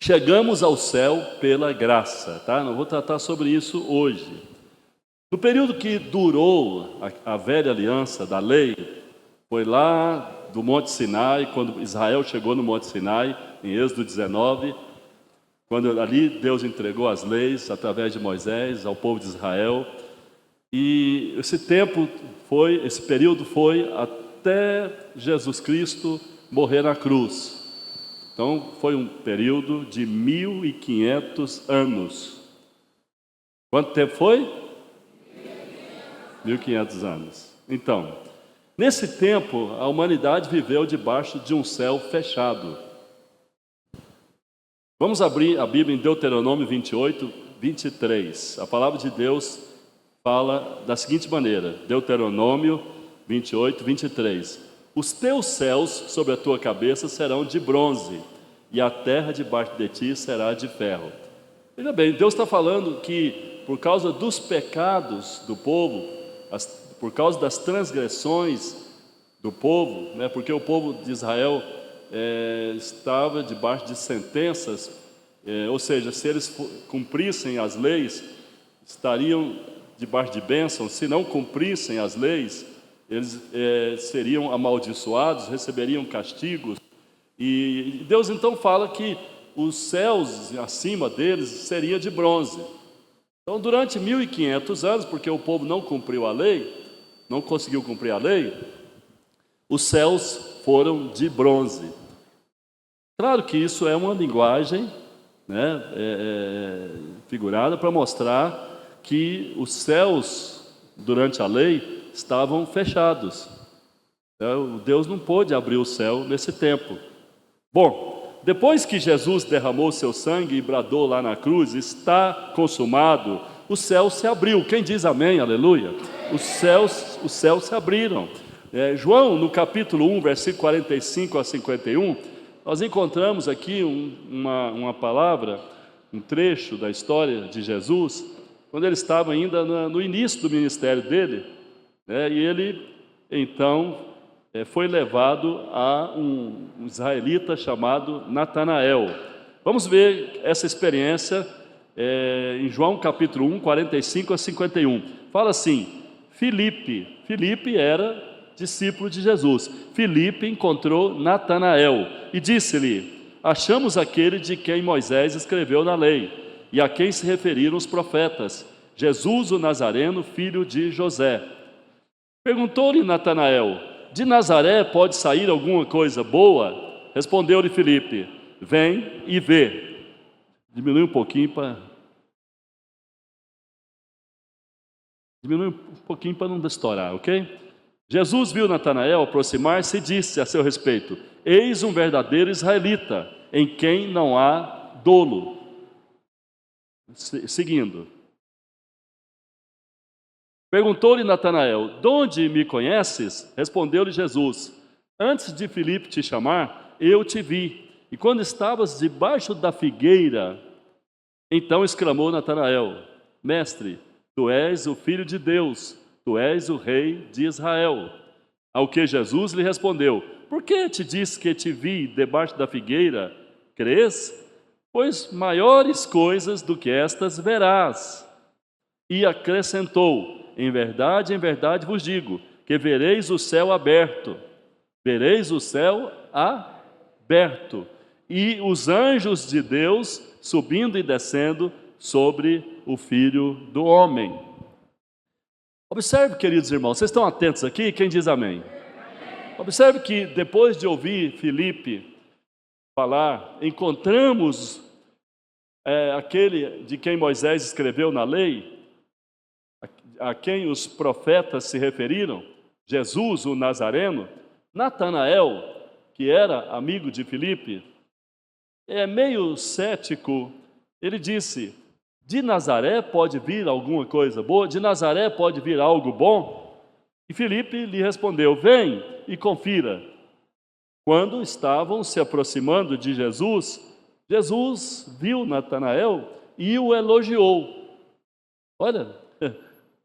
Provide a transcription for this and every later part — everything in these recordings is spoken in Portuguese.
chegamos ao céu pela graça, tá? Não vou tratar sobre isso hoje. No período que durou a velha aliança da lei, foi lá do Monte Sinai, quando Israel chegou no Monte Sinai, em Êxodo 19, quando ali Deus entregou as leis através de Moisés ao povo de Israel. E esse período foi até Jesus Cristo morrer na cruz. Então foi um período de 1500 anos. Quanto tempo foi? 1500 anos. Então, nesse tempo, a humanidade viveu debaixo de um céu fechado. Vamos abrir a Bíblia em Deuteronômio 28, 23. A palavra de Deus fala da seguinte maneira, Deuteronômio 28, 23. Os teus céus sobre a tua cabeça serão de bronze, e a terra debaixo de ti será de ferro. Veja bem, Deus está falando que por causa dos pecados do povo, por causa das transgressões do povo, né, porque o povo de Israel estava debaixo de sentenças, ou seja, se eles cumprissem as leis, estariam debaixo de bênçãos. Se não cumprissem as leis, eles seriam amaldiçoados, receberiam castigos. E Deus então fala que os céus acima deles seriam de bronze. Então durante 1500 anos, porque o povo não cumpriu a lei, não conseguiu cumprir a lei, os céus foram de bronze. Claro que isso é uma linguagem, né, figurada para mostrar que os céus durante a lei estavam fechados. Deus não pôde abrir o céu nesse tempo. Bom, depois que Jesus derramou seu sangue e bradou lá na cruz, está consumado, o céu se abriu. Quem diz amém, aleluia? Os céus se abriram. João, no capítulo 1, versículo 45 a 51, nós encontramos aqui uma palavra, um trecho da história de Jesus, quando ele estava ainda no início do ministério dele, né, e ele, então, foi levado a um israelita chamado Natanael. Vamos ver essa experiência em João capítulo 1, 45 a 51. Fala assim, Filipe era discípulo de Jesus. Filipe encontrou Natanael e disse-lhe, achamos aquele de quem Moisés escreveu na lei e a quem se referiram os profetas, Jesus o Nazareno, filho de José. Perguntou-lhe Natanael, de Nazaré pode sair alguma coisa boa? Respondeu-lhe Filipe, vem e vê. Diminui um pouquinho para não estourar, ok? Jesus viu Natanael aproximar-se e disse a seu respeito, eis um verdadeiro israelita, em quem não há dolo. Seguindo. Perguntou-lhe Natanael, de onde me conheces? Respondeu-lhe Jesus, antes de Filipe te chamar, eu te vi, e quando estavas debaixo da figueira, então exclamou Natanael, mestre, tu és o Filho de Deus, tu és o Rei de Israel. Ao que Jesus lhe respondeu, por que te disse que te vi debaixo da figueira? Crês? Pois maiores coisas do que estas verás. E acrescentou, em verdade vos digo, que vereis o céu aberto, e os anjos de Deus subindo e descendo sobre o Filho do Homem. Observe, queridos irmãos, vocês estão atentos aqui? Quem diz amém? Observe que depois de ouvir Filipe falar, encontramos aquele de quem Moisés escreveu na lei, a quem os profetas se referiram, Jesus o Nazareno. Natanael, que era amigo de Filipe, meio cético, ele disse, de Nazaré pode vir alguma coisa boa? De Nazaré pode vir algo bom? E Filipe lhe respondeu, vem e confira. Quando estavam se aproximando de Jesus, Jesus viu Natanael e o elogiou. Olha,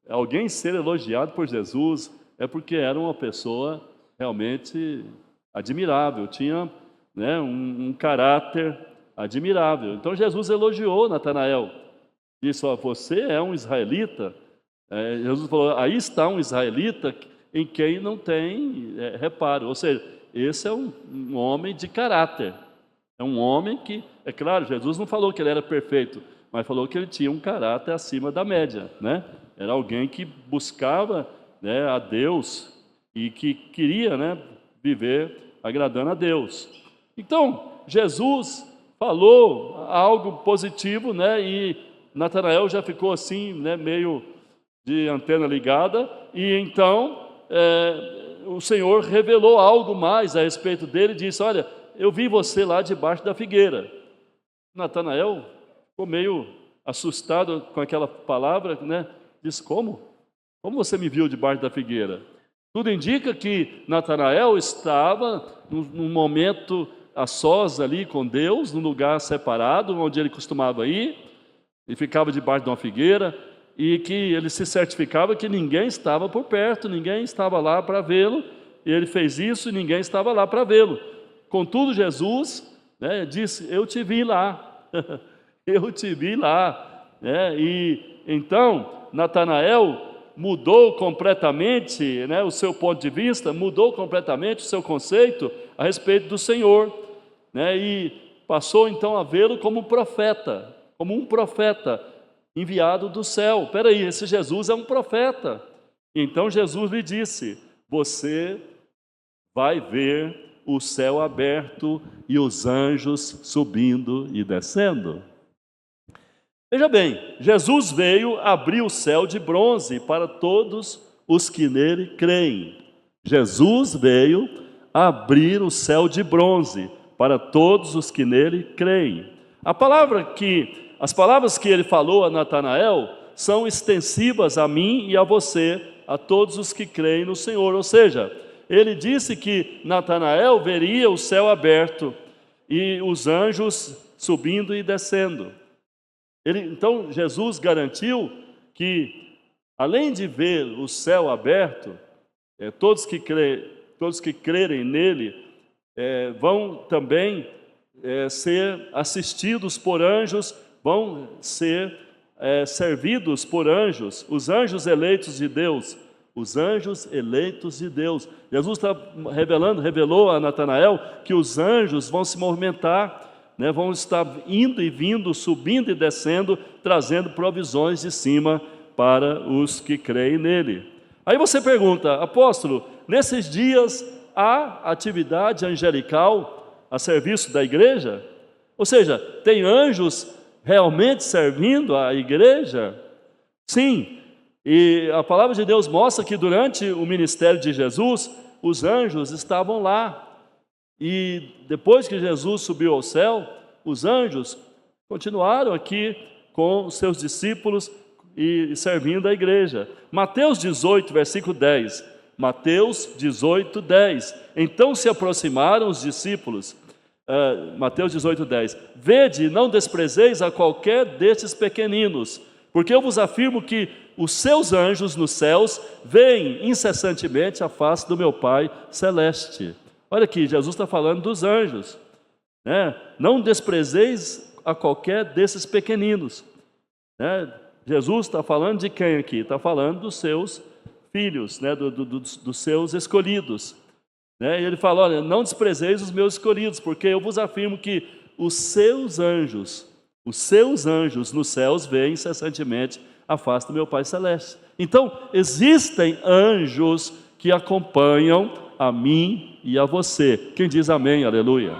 alguém ser elogiado por Jesus é porque era uma pessoa realmente admirável, tinha, né, um caráter admirável. Então Jesus elogiou Natanael, disse: ó, você é um israelita. Jesus falou: aí está um israelita em quem não tem reparo. Ou seja, esse é um homem de caráter. É um homem que, é claro, Jesus não falou que ele era perfeito, mas falou que ele tinha um caráter acima da média, né? Era alguém que buscava, né, a Deus e que queria, né, viver agradando a Deus. Então, Jesus falou algo positivo, né, e Natanael já ficou assim, né, meio de antena ligada, e então o Senhor revelou algo mais a respeito dele e disse: olha, eu vi você lá debaixo da figueira. Natanael ficou meio assustado com aquela palavra, né? Disse: como? Como você me viu debaixo da figueira? Tudo indica que Natanael estava num momento a sós ali com Deus, num lugar separado, onde ele costumava ir, e ficava debaixo de uma figueira, e que ele se certificava que ninguém estava por perto, ninguém estava lá para vê-lo, e ele fez isso e ninguém estava lá para vê-lo. Contudo, Jesus, né, disse: eu te vi lá, eu te vi lá. E então, Natanael mudou completamente, né, o seu ponto de vista, mudou completamente o seu conceito a respeito do Senhor, né, e passou então a vê-lo como um profeta enviado do céu. Espera aí, esse Jesus é um profeta. Então Jesus lhe disse: você vai ver o céu aberto e os anjos subindo e descendo. Veja bem, Jesus veio abrir o céu de bronze para todos os que nele creem. Jesus veio abrir o céu de bronze para todos os que nele creem. As palavras que ele falou a Natanael são extensivas a mim e a você, a todos os que creem no Senhor. Ou seja, ele disse que Natanael veria o céu aberto e os anjos subindo e descendo. Então Jesus garantiu que, além de ver o céu aberto, todos que crerem nele vão também ser assistidos por anjos, vão ser servidos por anjos, os anjos eleitos de Deus. Os anjos eleitos de Deus. Jesus revelou a Natanael que os anjos vão se movimentar, né, vão estar indo e vindo, subindo e descendo, trazendo provisões de cima para os que creem nele. Aí você pergunta: apóstolo, nesses dias há atividade angelical a serviço da igreja? Ou seja, tem anjos realmente servindo a igreja? Sim. E a palavra de Deus mostra que durante o ministério de Jesus, os anjos estavam lá. E depois que Jesus subiu ao céu, os anjos continuaram aqui com os seus discípulos e servindo a igreja. Mateus 18, versículo 10. Mateus 18, 10. Então se aproximaram os discípulos. Mateus 18, 10. Vede, não desprezeis a qualquer destes pequeninos, porque eu vos afirmo que os seus anjos nos céus veem incessantemente a face do meu Pai celeste. Olha aqui, Jesus está falando dos anjos, né? Não desprezeis a qualquer desses pequeninos, né? Jesus está falando de quem aqui? Está falando dos seus filhos, né? Dos seus escolhidos, né? E ele fala: olha, não desprezeis os meus escolhidos, porque eu vos afirmo que os seus anjos nos céus veem incessantemente a face do meu Pai celeste. Então, existem anjos que acompanham a mim e a você. Quem diz amém? Aleluia.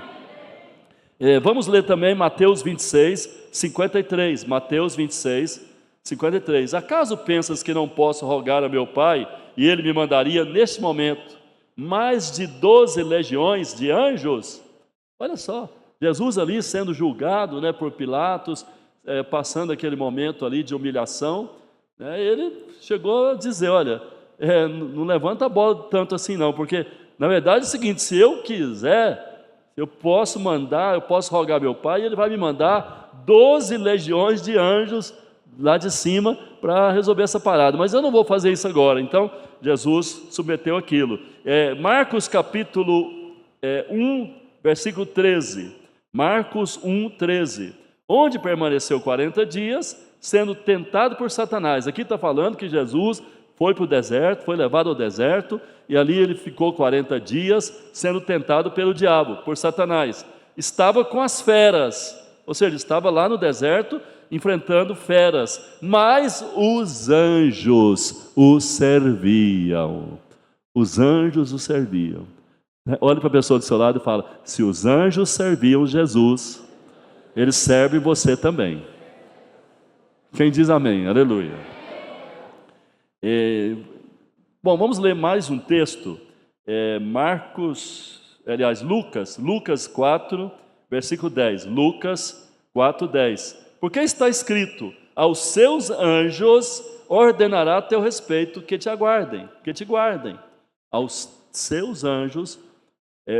Vamos ler também Mateus 26, 53. Mateus 26, 53. Acaso pensas que não posso rogar a meu Pai e Ele me mandaria neste momento mais de 12 legiões de anjos? Olha só, Jesus ali sendo julgado, né, por Pilatos, passando aquele momento ali de humilhação, né, ele chegou a dizer: olha, não levanta a bola tanto assim não, porque na verdade é o seguinte: se eu quiser, eu posso rogar meu Pai e Ele vai me mandar 12 legiões de anjos lá de cima para resolver essa parada, mas eu não vou fazer isso agora. Então Jesus submeteu aquilo. Marcos capítulo 1, versículo 13. Marcos 1:13. Onde permaneceu 40 dias, sendo tentado por Satanás. Aqui está falando que Jesus foi para o deserto, foi levado ao deserto, e ali ele ficou 40 dias, sendo tentado pelo diabo, por Satanás. Estava com as feras, ou seja, estava lá no deserto, enfrentando feras, mas os anjos o serviam. Os anjos o serviam. Olhe para a pessoa do seu lado e fala: se os anjos serviam Jesus, eles servem você também. Quem diz amém? Aleluia. Bom, vamos ler mais um texto. Lucas 4, versículo 10. Lucas 4, 10. Porque está escrito: aos seus anjos ordenará a teu respeito que te aguardem, que te guardem. Aos seus anjos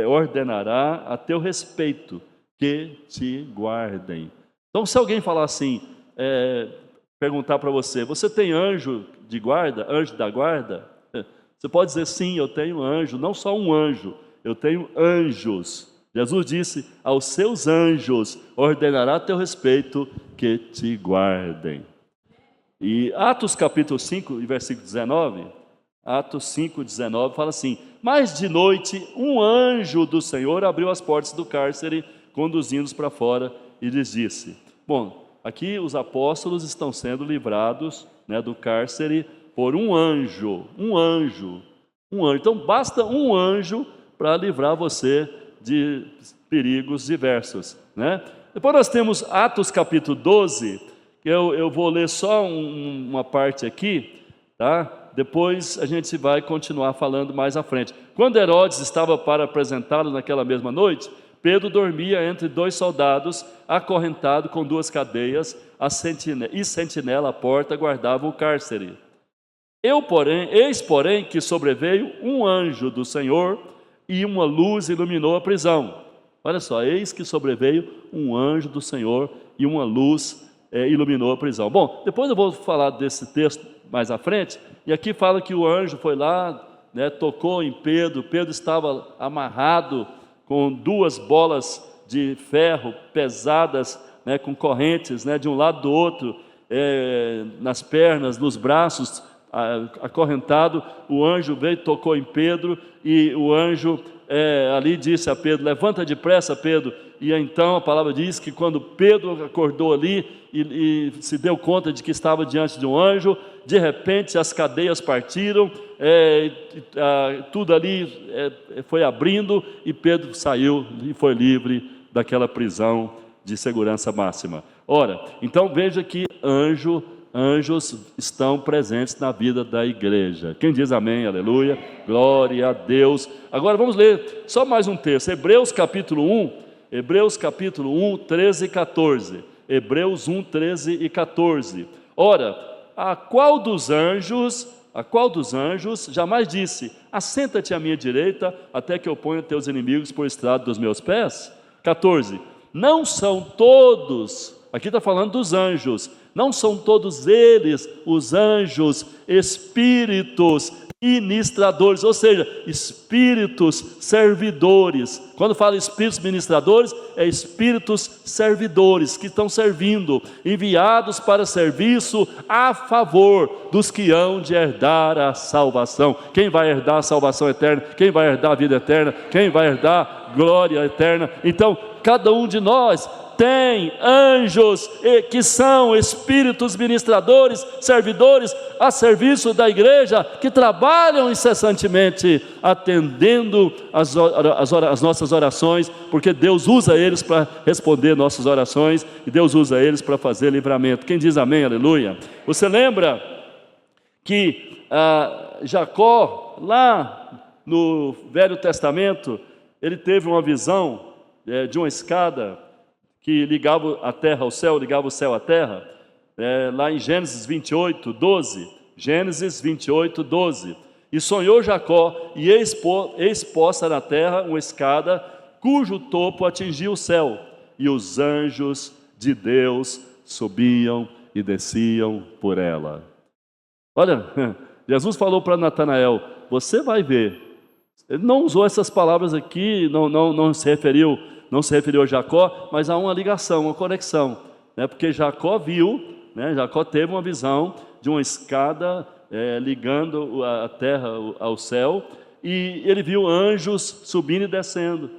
ordenará a teu respeito que te guardem. Então, se alguém falar assim, perguntar para você: você tem anjo de guarda, anjo da guarda? Você pode dizer: sim, eu tenho anjo, não só um anjo, eu tenho anjos. Jesus disse: aos seus anjos ordenará a teu respeito que te guardem. E Atos capítulo 5, versículo 19, Atos 5, 19, fala assim: mas de noite um anjo do Senhor abriu as portas do cárcere, conduzindo-os para fora, e lhes disse. Bom, aqui os apóstolos estão sendo livrados, do cárcere por um anjo. Então basta um anjo para livrar você de perigos diversos, Depois nós temos Atos capítulo 12, que eu vou ler só uma parte aqui, tá? Depois a gente vai continuar falando mais à frente. Quando Herodes estava para apresentá-lo naquela mesma noite, Pedro dormia entre dois soldados, acorrentado com duas cadeias, e sentinela à porta guardava o cárcere. Eis, porém, que sobreveio um anjo do Senhor, e uma luz iluminou a prisão. Olha só, eis que sobreveio um anjo do Senhor, e uma luz iluminou a prisão. Bom, depois eu vou falar desse texto mais à frente, e aqui fala que o anjo foi lá, tocou em Pedro. Pedro estava amarrado com duas bolas de ferro pesadas, com correntes, de um lado do outro, nas pernas, nos braços, acorrentado. O anjo veio, tocou em Pedro, e o anjo ali disse a Pedro: levanta depressa, Pedro. E então a palavra diz que quando Pedro acordou ali e se deu conta de que estava diante de um anjo, de repente as cadeias partiram, tudo ali foi abrindo, e Pedro saiu e foi livre daquela prisão de segurança máxima. Ora, então veja que anjos estão presentes na vida da igreja. Quem diz amém, aleluia, glória a Deus. Agora vamos ler só mais um texto, Hebreus capítulo 1, 13 e 14. Hebreus 1, 13 e 14. Ora, a qual dos anjos jamais disse: assenta-te à minha direita, até que eu ponha teus inimigos por estrado dos meus pés? 14. Não são todos, aqui está falando dos anjos, não são todos eles, os anjos, espíritos ministradores, ou seja, espíritos servidores. Quando fala espíritos ministradores, é espíritos servidores que estão servindo, enviados para serviço a favor dos que hão de herdar a salvação. Quem vai herdar a salvação eterna? Quem vai herdar a vida eterna? Quem vai herdar glória eterna? Então, cada um de nós tem anjos que são espíritos ministradores, servidores a serviço da igreja, que trabalham incessantemente atendendo as nossas orações, porque Deus usa eles para responder nossas orações, e Deus usa eles para fazer livramento. Quem diz amém, aleluia? Você lembra que Jacó, lá no Velho Testamento, ele teve uma visão de uma escada que ligava a terra ao céu, ligava o céu à terra, lá em Gênesis 28, 12, Gênesis 28, 12, e sonhou Jacó, e eis posta na terra uma escada, cujo topo atingia o céu, e os anjos de Deus subiam e desciam por ela. Olha, Jesus falou para Natanael: você vai ver. Ele não usou essas palavras aqui, não se referiu não se referiu a Jacó, mas há uma ligação, uma conexão, né? Porque Jacó viu, né? Jacó teve uma visão de uma escada ligando a terra ao céu, e ele viu anjos subindo e descendo,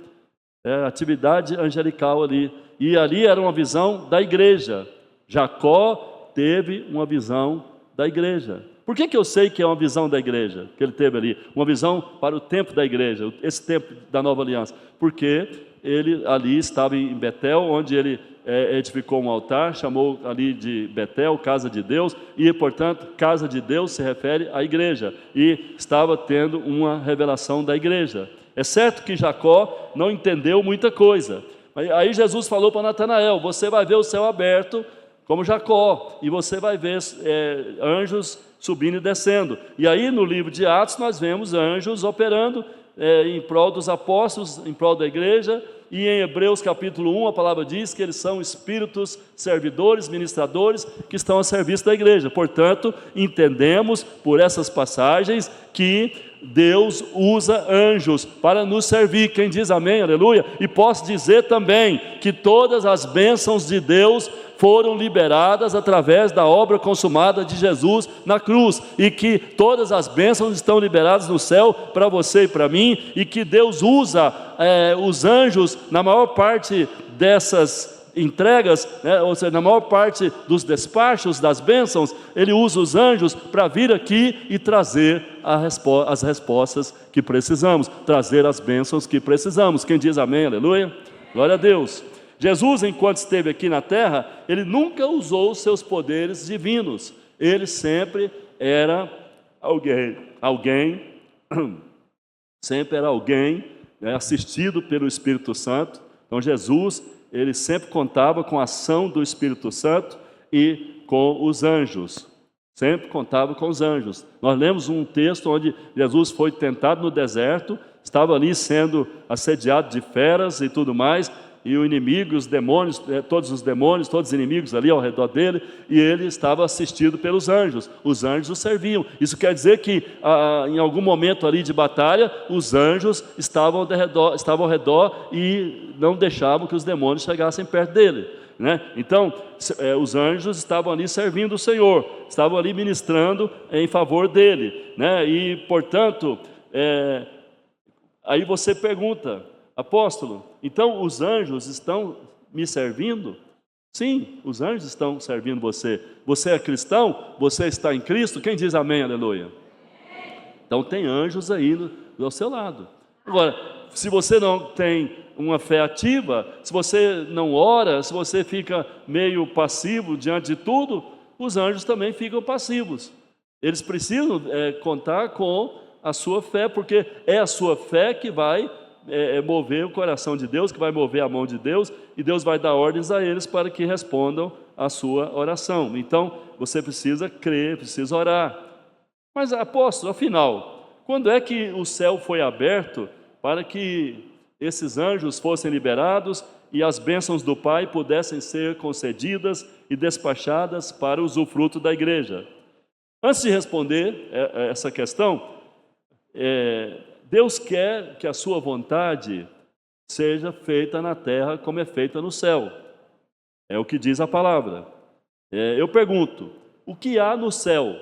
atividade angelical ali, e ali era uma visão da igreja. Jacó teve uma visão da igreja. Por que eu sei que é uma visão da igreja que ele teve ali? Uma visão para o tempo da igreja, esse tempo da nova aliança. Porque ele ali estava em Betel, onde ele edificou um altar, chamou ali de Betel, casa de Deus, e portanto, casa de Deus se refere à igreja, e estava tendo uma revelação da igreja. É certo que Jacó não entendeu muita coisa, aí Jesus falou para Natanael: você vai ver o céu aberto como Jacó, e você vai ver anjos subindo e descendo. E aí no livro de Atos nós vemos anjos operando em prol dos apóstolos, em prol da igreja. E em Hebreus capítulo 1 a palavra diz que eles são espíritos servidores, ministradores, que estão a serviço da igreja. Portanto, entendemos por essas passagens que Deus usa anjos para nos servir. Quem diz amém, aleluia? E posso dizer também que todas as bênçãos de Deus foram liberadas através da obra consumada de Jesus na cruz, e que todas as bênçãos estão liberadas no céu para você e para mim, e que Deus usa os anjos na maior parte dessas entregas, ou seja, na maior parte dos despachos das bênçãos. Ele usa os anjos para vir aqui e trazer as respostas que precisamos, trazer as bênçãos que precisamos. Quem diz amém, aleluia? Glória a Deus. Jesus, enquanto esteve aqui na terra, ele nunca usou os seus poderes divinos. Ele sempre era alguém, sempre era alguém, assistido pelo Espírito Santo. Então Jesus, ele sempre contava com a ação do Espírito Santo e com os anjos. Sempre contava com os anjos. Nós lemos um texto onde Jesus foi tentado no deserto, estava ali sendo assediado de feras e tudo mais, e o inimigo, os demônios, todos os inimigos ali ao redor dele, e ele estava assistido pelos anjos. Os anjos o serviam. Isso quer dizer que em algum momento ali de batalha, os anjos estavam ao redor e não deixavam que os demônios chegassem perto dele, né? Então, os anjos estavam ali servindo o Senhor, estavam ali ministrando em favor dele, né? E portanto, aí você pergunta: apóstolo, então os anjos estão me servindo? Sim, os anjos estão servindo você. Você é cristão? Você está em Cristo? Quem diz amém, aleluia? Então tem anjos aí do seu lado. Agora, se você não tem uma fé ativa, se você não ora, se você fica meio passivo diante de tudo, os anjos também ficam passivos. Eles precisam contar com a sua fé, porque é a sua fé que vai mover o coração de Deus, que vai mover a mão de Deus, e Deus vai dar ordens a eles para que respondam a sua oração. Então, você precisa crer, precisa orar. Mas, apóstolo, afinal, quando é que o céu foi aberto para que esses anjos fossem liberados e as bênçãos do Pai pudessem ser concedidas e despachadas para o usufruto da igreja? Antes de responder essa questão, Deus quer que a sua vontade seja feita na terra como é feita no céu. É o que diz a palavra. Eu pergunto: o que há no céu?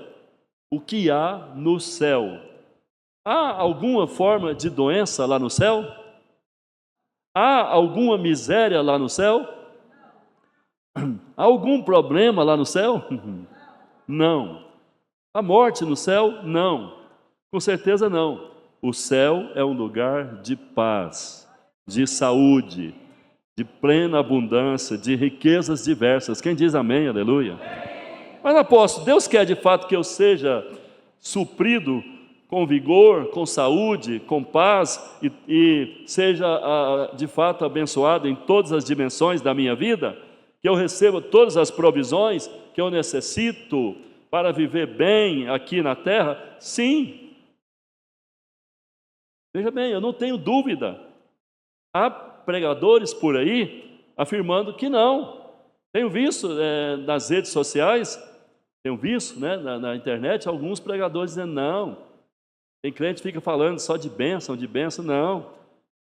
O que há no céu? Há alguma forma de doença lá no céu? Há alguma miséria lá no céu? Há algum problema lá no céu? Não. Há morte no céu? Não. Com certeza não. O céu é um lugar de paz, de saúde, de plena abundância, de riquezas diversas. Quem diz amém, aleluia? Mas, apóstolo, Deus quer de fato que eu seja suprido com vigor, com saúde, com paz, e seja de fato abençoado em todas as dimensões da minha vida, que eu receba todas as provisões que eu necessito para viver bem aqui na terra? Sim. Veja bem, eu não tenho dúvida. Há pregadores por aí afirmando que não. Tenho visto nas redes sociais, tenho visto na internet alguns pregadores dizendo não. Tem crente que fica falando só de bênção, não.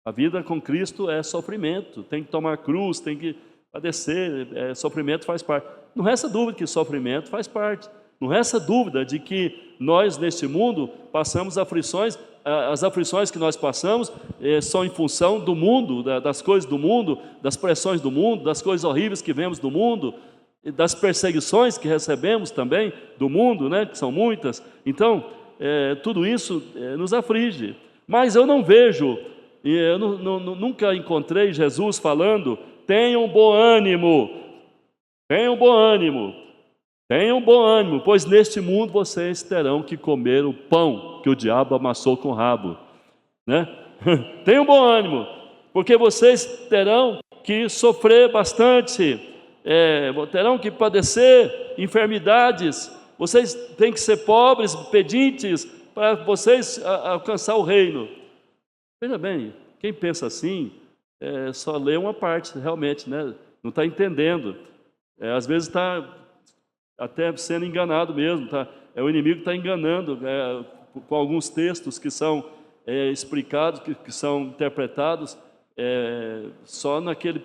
A vida com Cristo é sofrimento, tem que tomar cruz, tem que padecer, sofrimento faz parte. Não resta dúvida que sofrimento faz parte. Não resta dúvida de que nós, neste mundo, passamos aflições. As aflições que nós passamos são em função do mundo, das coisas do mundo, das pressões do mundo, das coisas horríveis que vemos do mundo, das perseguições que recebemos também do mundo, né, que são muitas. Então, tudo isso nos aflige. Mas eu não vejo, eu nunca encontrei Jesus falando: tenham bom ânimo, tenham bom ânimo, tenham bom ânimo, pois neste mundo vocês terão que comer o pão que o diabo amassou com o rabo, né? Tenham bom ânimo, porque vocês terão que sofrer bastante, terão que padecer enfermidades, vocês têm que ser pobres, pedintes, para vocês alcançar o reino. Veja bem, quem pensa assim, só lê uma parte realmente, né? Não está entendendo, às vezes está até sendo enganado mesmo, tá? O inimigo está enganando com alguns textos que são explicados, que são interpretados só naquele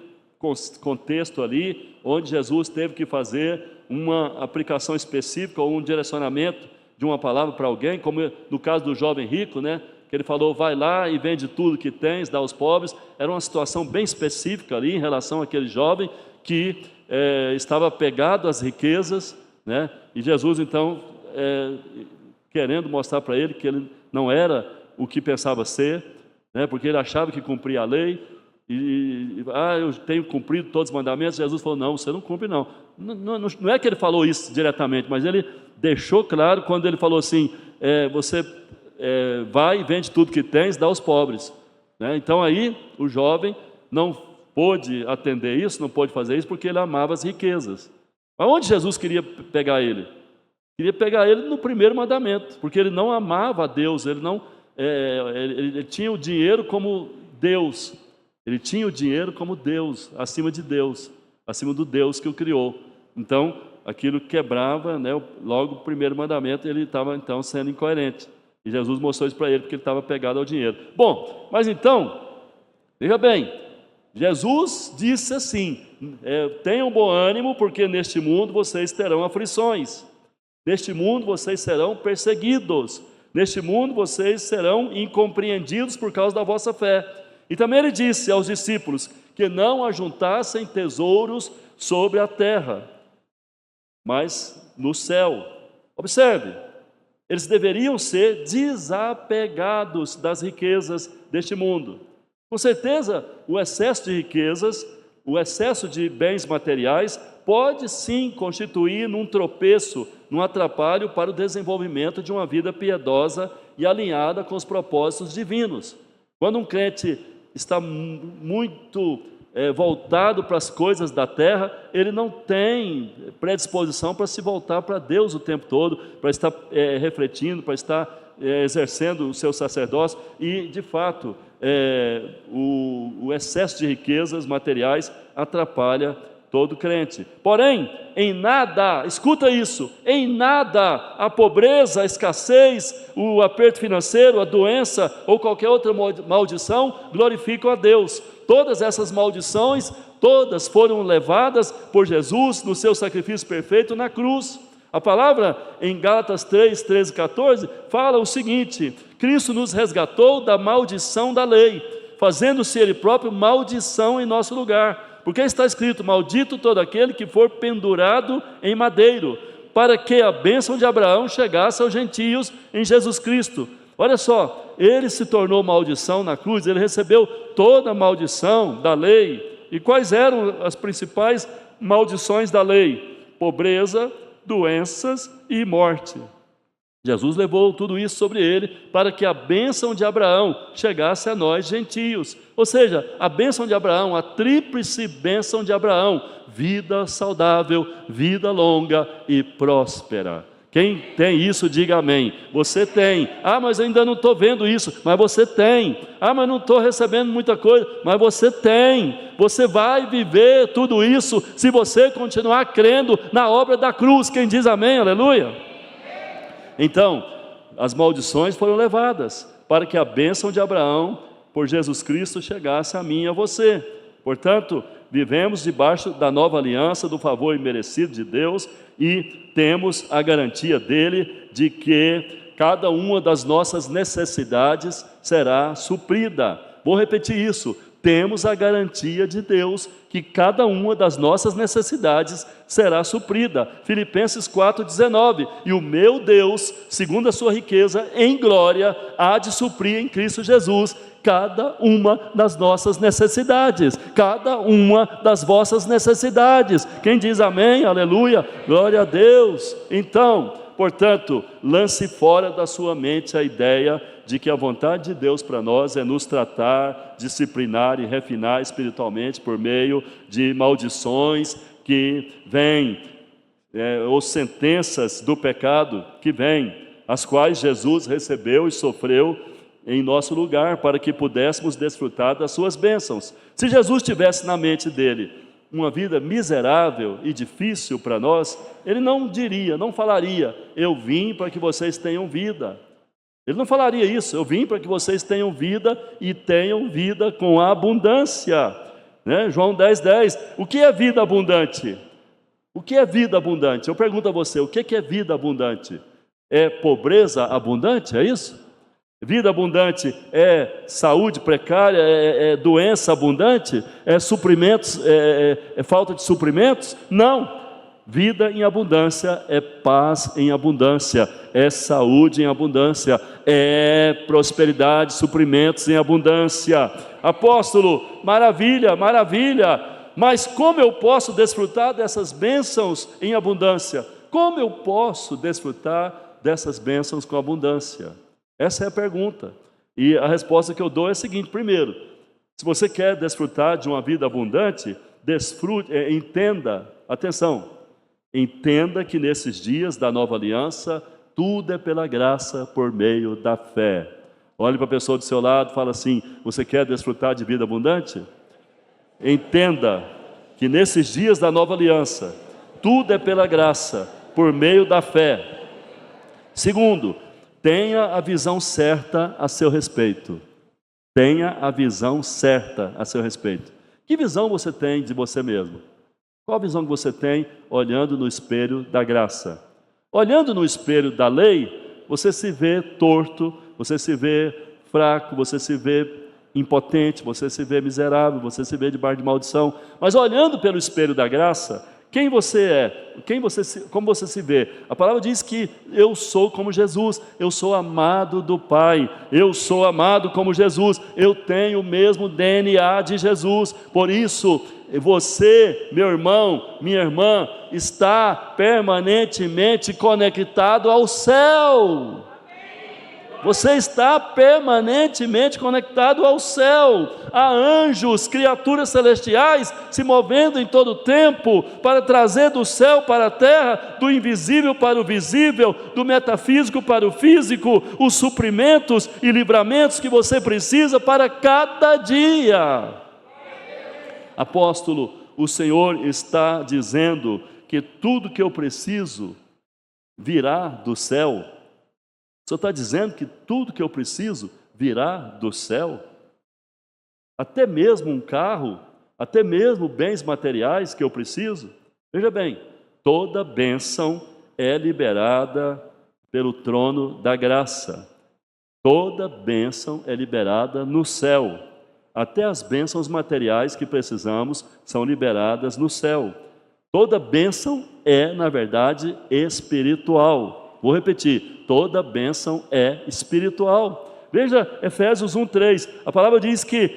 contexto ali, onde Jesus teve que fazer uma aplicação específica ou um direcionamento de uma palavra para alguém, como no caso do jovem rico, né? Que ele falou: vai lá e vende tudo que tens, dá aos pobres. Era uma situação bem específica ali em relação àquele jovem que estava apegado às riquezas, né? E Jesus então, querendo mostrar para ele que ele não era o que pensava ser, né? Porque ele achava que cumpria a lei, eu tenho cumprido todos os mandamentos. Jesus falou: não, você não cumpre não. Não é que ele falou isso diretamente, mas ele deixou claro quando ele falou assim: você vai e vende tudo que tens, dá aos pobres, né? Então aí o jovem não pôde atender isso, não pôde fazer isso, porque ele amava as riquezas. Mas onde Jesus queria pegar ele? Queria pegar ele no primeiro mandamento, porque ele não amava a Deus, ele tinha o dinheiro como Deus, ele tinha o dinheiro como Deus, acima de Deus, acima do Deus que o criou. Então, aquilo quebrava, né, logo o primeiro mandamento, ele estava então sendo incoerente. E Jesus mostrou isso para ele, porque ele estava pegado ao dinheiro. Bom, mas então, veja bem, Jesus disse assim: tenham bom ânimo, porque neste mundo vocês terão aflições, neste mundo vocês serão perseguidos, neste mundo vocês serão incompreendidos por causa da vossa fé. E também ele disse aos discípulos que não ajuntassem tesouros sobre a terra, mas no céu. Observe, eles deveriam ser desapegados das riquezas deste mundo. Com certeza, o excesso de riquezas, o excesso de bens materiais, pode sim constituir num tropeço, num atrapalho para o desenvolvimento de uma vida piedosa e alinhada com os propósitos divinos. Quando um crente está muito voltado para as coisas da terra, ele não tem predisposição para se voltar para Deus o tempo todo, para estar refletindo, para estar exercendo o seu sacerdócio. E, de fato, o excesso de riquezas materiais atrapalha todo crente. Porém, em nada, escuta isso, em nada a pobreza, a escassez, o aperto financeiro, a doença ou qualquer outra maldição glorificam a Deus. Todas essas maldições, todas foram levadas por Jesus no seu sacrifício perfeito na cruz. A palavra em Gálatas 3, 13 e 14 fala o seguinte: Cristo nos resgatou da maldição da lei, fazendo-se Ele próprio maldição em nosso lugar. Porque está escrito: maldito todo aquele que for pendurado em madeiro, para que a bênção de Abraão chegasse aos gentios em Jesus Cristo. Olha só, ele se tornou maldição na cruz, ele recebeu toda a maldição da lei. E quais eram as principais maldições da lei? Pobreza, doenças e morte. Jesus levou tudo isso sobre ele para que a bênção de Abraão chegasse a nós gentios. Ou seja, a bênção de Abraão, a tríplice bênção de Abraão: vida saudável, vida longa e próspera. Quem tem isso, diga amém. Você tem. Mas eu ainda não estou vendo isso. Mas você tem. Mas não estou recebendo muita coisa. Mas você tem. Você vai viver tudo isso se você continuar crendo na obra da cruz. Quem diz amém, aleluia? Então, as maldições foram levadas para que a bênção de Abraão por Jesus Cristo chegasse a mim e a você. Portanto, vivemos debaixo da nova aliança, do favor imerecido de Deus, e temos a garantia dele de que cada uma das nossas necessidades será suprida. Vou repetir isso: temos a garantia de Deus que cada uma das nossas necessidades será suprida. Filipenses 4,19: e o meu Deus, segundo a sua riqueza em glória, há de suprir em Cristo Jesus cada uma das nossas necessidades, cada uma das vossas necessidades. Quem diz amém? Aleluia, glória a Deus. Então, portanto, lance fora da sua mente a ideia de que a vontade de Deus para nós é nos tratar, disciplinar e refinar espiritualmente por meio de maldições que vêm, ou sentenças do pecado que vêm, as quais Jesus recebeu e sofreu em nosso lugar, para que pudéssemos desfrutar das suas bênçãos. Se Jesus tivesse na mente dele uma vida miserável e difícil para nós, ele não diria, não falaria: eu vim para que vocês tenham vida. Ele não falaria isso: eu vim para que vocês tenham vida e tenham vida com abundância, né? João 10,10. O que é vida abundante? O que é vida abundante? Eu pergunto a você: o que é vida abundante? É pobreza abundante? É isso? Vida abundante é saúde precária, é doença abundante, é suprimentos, é falta de suprimentos? Não. Vida em abundância é paz em abundância, é saúde em abundância, é prosperidade, suprimentos em abundância. Apóstolo, maravilha, maravilha, mas como eu posso desfrutar dessas bênçãos em abundância? Como eu posso desfrutar dessas bênçãos com abundância? Essa é a pergunta, e a resposta que eu dou é a seguinte: primeiro, se você quer desfrutar de uma vida abundante, entenda, atenção, entenda que nesses dias da nova aliança, tudo é pela graça por meio da fé. Olhe para a pessoa do seu lado e fala assim: você quer desfrutar de vida abundante? Entenda que nesses dias da nova aliança, tudo é pela graça por meio da fé. Segundo, tenha a visão certa a seu respeito. Tenha a visão certa a seu respeito. Que visão você tem de você mesmo? Qual a visão que você tem olhando no espelho da graça? Olhando no espelho da lei, você se vê torto, você se vê fraco, você se vê impotente, você se vê miserável, você se vê debaixo de maldição. Mas olhando pelo espelho da graça, quem você é? Como você se vê? A palavra diz que eu sou como Jesus, eu sou amado do Pai, eu sou amado como Jesus, eu tenho o mesmo DNA de Jesus. Por isso, você, meu irmão, minha irmã, está permanentemente conectado ao céu. Você está permanentemente conectado ao céu. Há anjos, criaturas celestiais se movendo em todo o tempo para trazer do céu para a terra, do invisível para o visível, do metafísico para o físico, os suprimentos e livramentos que você precisa para cada dia. Apóstolo, o Senhor está dizendo que tudo que eu preciso virá do céu. O Senhor está dizendo que tudo que eu preciso virá do céu? Até mesmo um carro, até mesmo bens materiais que eu preciso? Veja bem, toda bênção é liberada pelo trono da graça. Toda bênção é liberada no céu. Até as bênçãos materiais que precisamos são liberadas no céu. Toda bênção é, na verdade, espiritual. Vou repetir, toda bênção é espiritual. Veja Efésios 1:3, a palavra diz que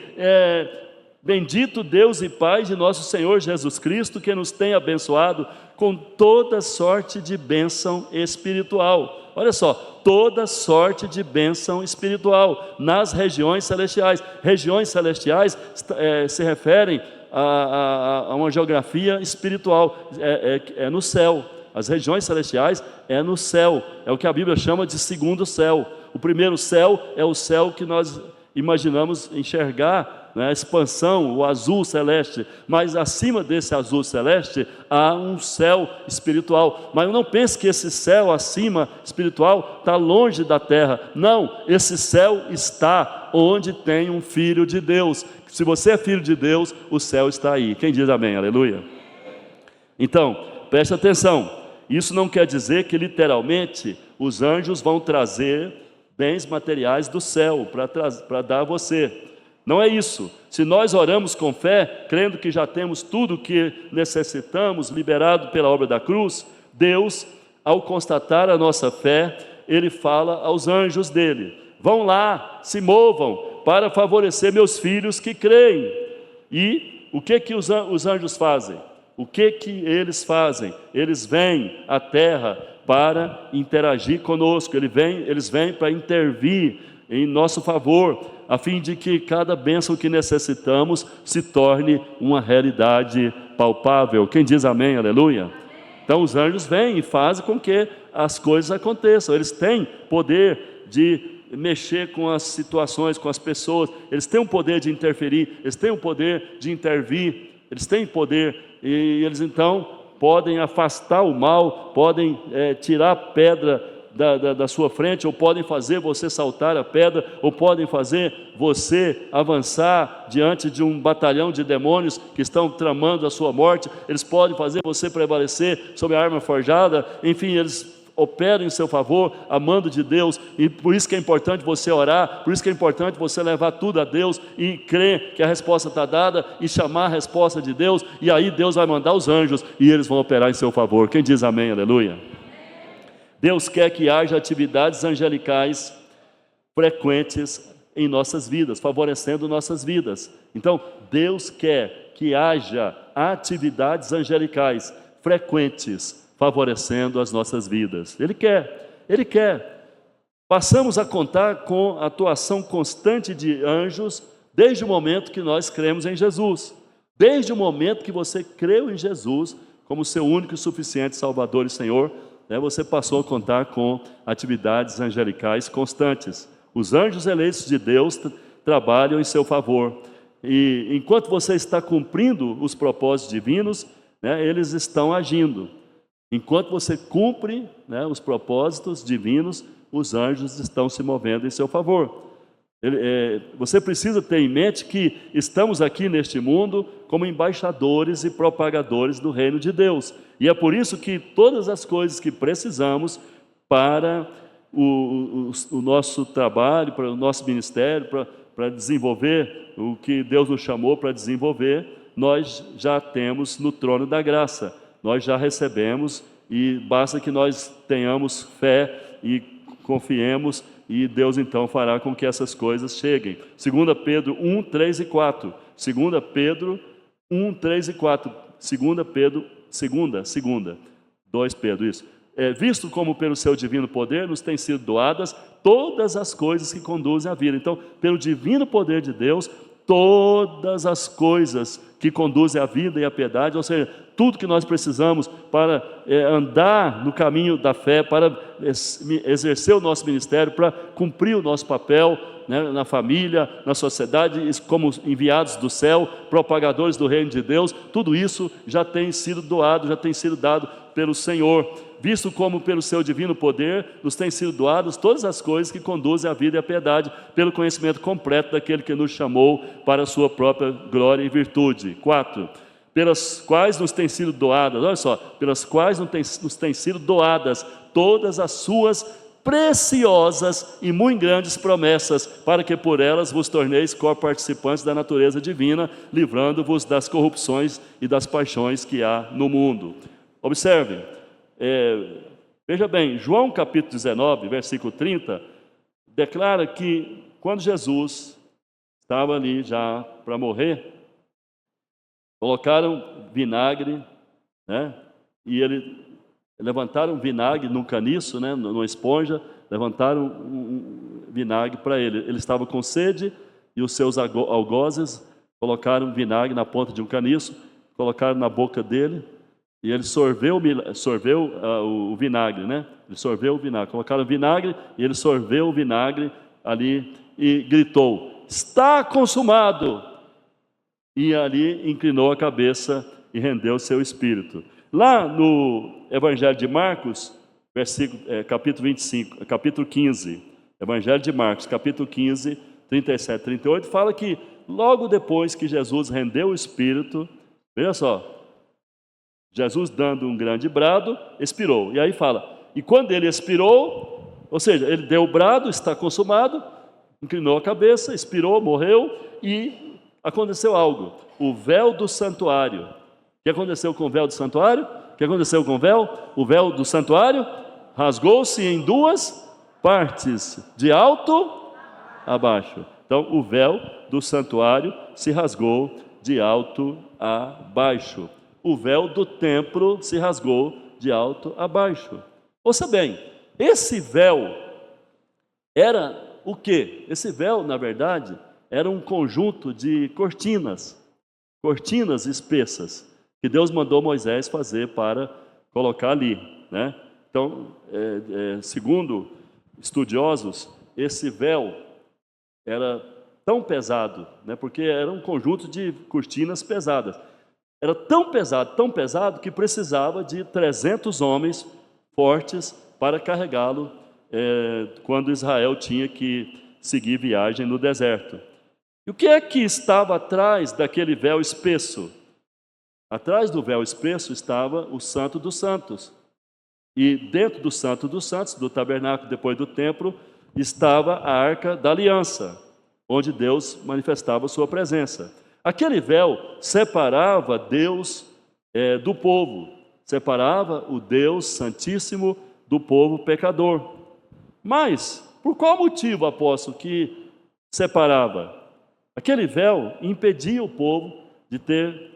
bendito Deus e Pai de nosso Senhor Jesus Cristo, que nos tem abençoado com toda sorte de bênção espiritual. Olha só, toda sorte de bênção espiritual nas regiões celestiais. Regiões celestiais se referem a uma geografia espiritual, é no céu. As regiões celestiais é no céu, é o que a Bíblia chama de segundo céu. O primeiro céu é o céu que nós imaginamos enxergar, né, a expansão, o azul celeste, mas acima desse azul celeste há um céu espiritual. Mas não pense que esse céu acima espiritual está longe da terra. Não, esse céu está onde tem um filho de Deus. Se você é filho de Deus, o céu está aí. Quem diz amém? Aleluia. Então, preste atenção. Isso não quer dizer que literalmente os anjos vão trazer bens materiais do céu para dar a você. Não é isso. Se nós oramos com fé, crendo que já temos tudo o que necessitamos, liberado pela obra da cruz, Deus, ao constatar a nossa fé, Ele fala aos anjos dele: vão lá, se movam para favorecer meus filhos que creem. E o que os anjos fazem? O que eles fazem? Eles vêm à terra para interagir conosco, eles vêm para intervir em nosso favor, a fim de que cada bênção que necessitamos se torne uma realidade palpável. Quem diz amém, aleluia? Então os anjos vêm e fazem com que as coisas aconteçam. Eles têm poder de mexer com as situações, com as pessoas, eles têm o poder de interferir, eles têm o poder de intervir, eles têm poder, e eles então podem afastar o mal, podem tirar a pedra da sua frente, ou podem fazer você saltar a pedra, ou podem fazer você avançar diante de um batalhão de demônios que estão tramando a sua morte. Eles podem fazer você prevalecer sobre a arma forjada. Enfim, eles operam em seu favor, amando de Deus, e por isso que é importante você orar, por isso que é importante você levar tudo a Deus e crer que a resposta está dada e chamar a resposta de Deus, e aí Deus vai mandar os anjos e eles vão operar em seu favor. Quem diz amém, aleluia? Deus quer que haja atividades angelicais frequentes em nossas vidas, favorecendo nossas vidas. Então, Deus quer que haja atividades angelicais frequentes, favorecendo as nossas vidas. Ele quer. Passamos a contar com a atuação constante de anjos desde o momento que nós cremos em Jesus. Desde o momento que você creu em Jesus como seu único e suficiente Salvador e Senhor, você passou a contar com atividades angelicais constantes. Os anjos eleitos de Deus trabalham em seu favor. E enquanto você está cumprindo os propósitos divinos, eles estão agindo. Enquanto você cumpre os propósitos divinos, os anjos estão se movendo em seu favor. Você precisa ter em mente que estamos aqui neste mundo como embaixadores e propagadores do reino de Deus. E é por isso que todas as coisas que precisamos para o nosso trabalho, para o nosso ministério, para desenvolver o que Deus nos chamou para desenvolver, nós já temos no trono da graça. Nós já recebemos, e basta que nós tenhamos fé e confiemos, e Deus então fará com que essas coisas cheguem. 2 Pedro 1, 3 e 4. 2 Pedro 1, 3 e 4. 2 Pedro, 2 Pedro, isso. Visto como pelo seu divino poder nos têm sido doadas todas as coisas que conduzem à vida. Então, pelo divino poder de Deus, todas as coisas que conduzem à vida e à piedade, ou seja, tudo que nós precisamos para andar no caminho da fé, para exercer o nosso ministério, para cumprir o nosso papel na família, na sociedade, como enviados do céu, propagadores do reino de Deus, tudo isso já tem sido doado, já tem sido dado pelo Senhor. Visto como pelo seu divino poder nos têm sido doadas todas as coisas que conduzem à vida e à piedade, pelo conhecimento completo daquele que nos chamou para a sua própria glória e virtude. 4. Pelas quais nos têm sido doadas, olha só, pelas quais nos têm sido doadas todas as suas preciosas e muito grandes promessas, para que por elas vos torneis co-participantes da natureza divina, livrando-vos das corrupções e das paixões que há no mundo. Observe, veja bem, João capítulo 19, versículo 30, declara que quando Jesus estava ali já para morrer, colocaram vinagre, e levantaram vinagre num caniço, numa esponja, levantaram um vinagre para ele. Ele estava com sede e os seus algozes colocaram vinagre na ponta de um caniço, colocaram na boca dele e ele sorveu o vinagre, Ele sorveu o vinagre, colocaram vinagre e ele sorveu o vinagre ali e gritou: "Está consumado!" E ali inclinou a cabeça e rendeu seu espírito. Lá no Evangelho de Marcos, capítulo 15, Evangelho de Marcos, capítulo 15, 37, 38, fala que logo depois que Jesus rendeu o Espírito, veja só, Jesus dando um grande brado, expirou. E aí fala, e quando ele expirou, ou seja, ele deu o brado, está consumado, inclinou a cabeça, expirou, morreu, e aconteceu algo. O véu do santuário. O que aconteceu com o véu do santuário? O que aconteceu com o véu? O véu do santuário rasgou-se em duas partes, de alto a baixo. Então, o véu do santuário se rasgou de alto a baixo. O véu do templo se rasgou de alto a baixo. Ouça bem, esse véu era o quê? Esse véu, na verdade, era um conjunto de cortinas espessas, que Deus mandou Moisés fazer para colocar ali, né? Então, segundo estudiosos, esse véu era tão pesado, né? Porque era um conjunto de cortinas pesadas. Era tão pesado, que precisava de 300 homens fortes para carregá-lo quando Israel tinha que seguir viagem no deserto. E o que é que estava atrás daquele véu espesso? Atrás do véu espesso estava o Santo dos Santos. E dentro do Santo dos Santos, do tabernáculo depois do templo, estava a Arca da Aliança, onde Deus manifestava a sua presença. Aquele véu separava Deus do povo, separava o Deus Santíssimo do povo pecador. Mas, por qual motivo, apóstolo, que separava? Aquele véu impedia o povo de ter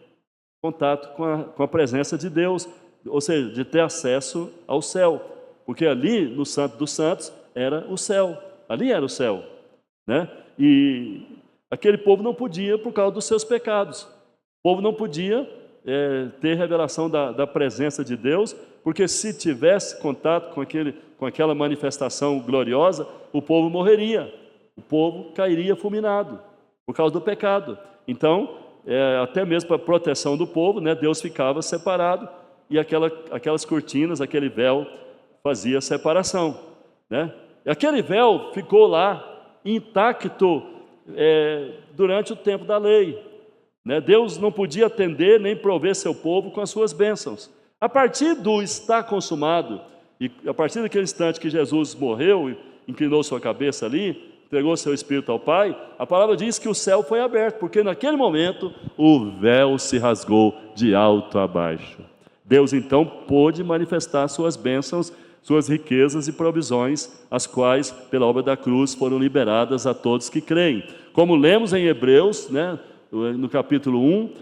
contato com a presença de Deus, ou seja, de ter acesso ao céu, porque ali no Santo dos Santos era o céu, ali era o céu, né? E aquele povo não podia por causa dos seus pecados, o povo não podia ter revelação da presença de Deus, porque se tivesse contato com aquela manifestação gloriosa, o povo morreria, o povo cairia fulminado por causa do pecado. Então, até mesmo para a proteção do povo, né, Deus ficava separado, e aquelas cortinas, aquele véu fazia separação, né? E aquele véu ficou lá intacto durante o tempo da lei, né? Deus não podia atender nem prover seu povo com as suas bênçãos. A partir do está consumado, e a partir daquele instante que Jesus morreu e inclinou sua cabeça ali, entregou seu Espírito ao Pai, a palavra diz que o céu foi aberto, porque naquele momento o véu se rasgou de alto a baixo. Deus então pôde manifestar suas bênçãos, suas riquezas e provisões, as quais, pela obra da cruz, foram liberadas a todos que creem. Como lemos em Hebreus, né, no capítulo 1,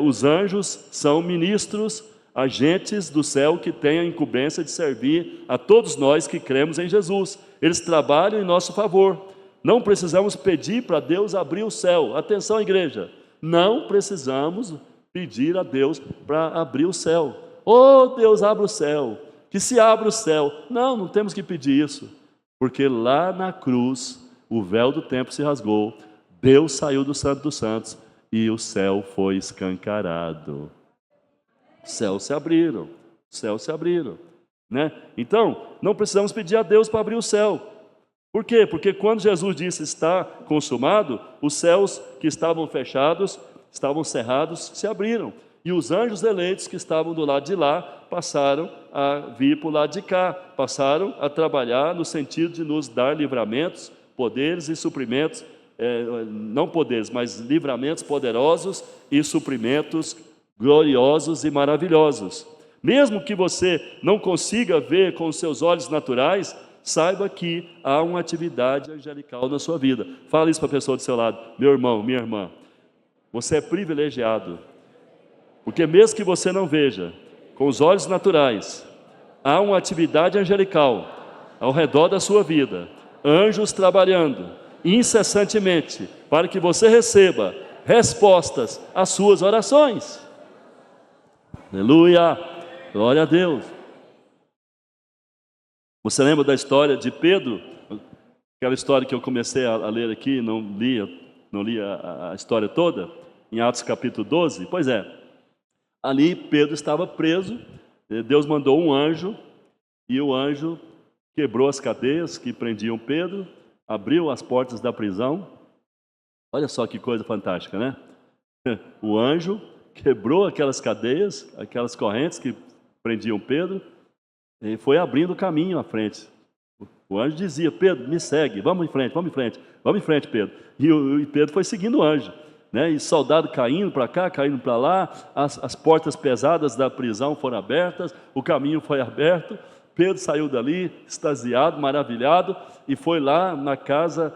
os anjos são ministros, agentes do céu que têm a incumbência de servir a todos nós que cremos em Jesus. Eles trabalham em nosso favor. Não precisamos pedir para Deus abrir o céu. Atenção, igreja, não precisamos pedir a Deus para abrir o céu. Oh, Deus, abre o céu, que se abra o céu. Não temos que pedir isso, porque lá na cruz o véu do templo se rasgou, Deus saiu do Santo dos Santos e o céu foi escancarado. Os céus se abriram, né? Então, não precisamos pedir a Deus para abrir o céu. Por quê? Porque quando Jesus disse está consumado, os céus que estavam fechados, estavam cerrados, se abriram. E os anjos eleitos que estavam do lado de lá passaram a vir para o lado de cá, passaram a trabalhar no sentido de nos dar livramentos, poderes e suprimentos, não poderes, mas livramentos poderosos e suprimentos gloriosos e maravilhosos. Mesmo que você não consiga ver com os seus olhos naturais, saiba que há uma atividade angelical na sua vida. Fala isso para a pessoa do seu lado: meu irmão, minha irmã, você é privilegiado, porque mesmo que você não veja com os olhos naturais, há uma atividade angelical ao redor da sua vida, anjos trabalhando incessantemente para que você receba respostas às suas orações. Aleluia, glória a Deus. Você lembra da história de Pedro? Aquela história que eu comecei a ler aqui, não li a história toda, em Atos capítulo 12? Pois é, ali Pedro estava preso, Deus mandou um anjo, e o anjo quebrou as cadeias que prendiam Pedro, abriu as portas da prisão, Olha só que coisa fantástica, né? O anjo quebrou aquelas cadeias, aquelas correntes que prendiam Pedro, e foi abrindo o caminho à frente. O anjo dizia: Pedro, me segue, vamos em frente, vamos em frente, vamos em frente, Pedro. E Pedro foi seguindo o anjo, né? E soldado caindo para cá, caindo para lá, as portas pesadas da prisão foram abertas, o caminho foi aberto. Pedro saiu dali, extasiado, maravilhado, e foi lá na casa